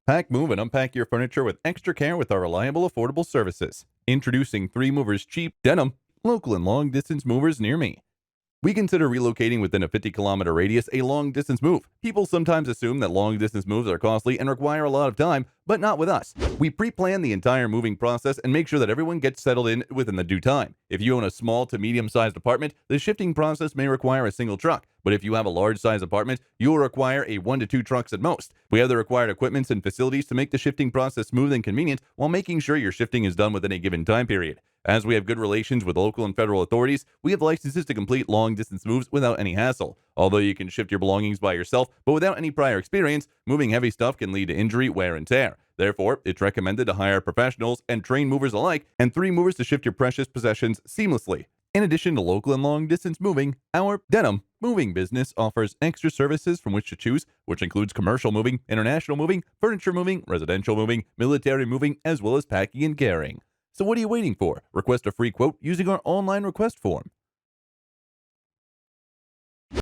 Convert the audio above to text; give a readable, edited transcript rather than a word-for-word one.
Pack, move, and unpack your furniture with extra care with our reliable, affordable services. Introducing 3 Movers Cheap, Denham, local and long distance movers near me. We consider relocating within a 50-kilometer radius a long distance move. People sometimes assume that long distance moves are costly and require a lot of time, but not with us. We pre-plan the entire moving process and make sure that everyone gets settled in within the due time. If you own a small to medium-sized apartment, the shifting process may require a single truck, but if you have a large-size apartment, you will require a 1 to 2 trucks at most. We have the required equipment and facilities to make the shifting process smooth and convenient while making sure your shifting is done within a given time period. As we have good relations with local and federal authorities, we have licenses to complete long-distance moves without any hassle. Although you can shift your belongings by yourself, but without any prior experience, moving heavy stuff can lead to injury, wear, and tear. Therefore, it's recommended to hire professionals and trained movers alike, and 3 movers to shift your precious possessions seamlessly. In addition to local and long-distance moving, our Denham moving business offers extra services from which to choose, which includes commercial moving, international moving, furniture moving, residential moving, military moving, as well as packing and carrying. So what are you waiting for? Request a free quote using our online request form.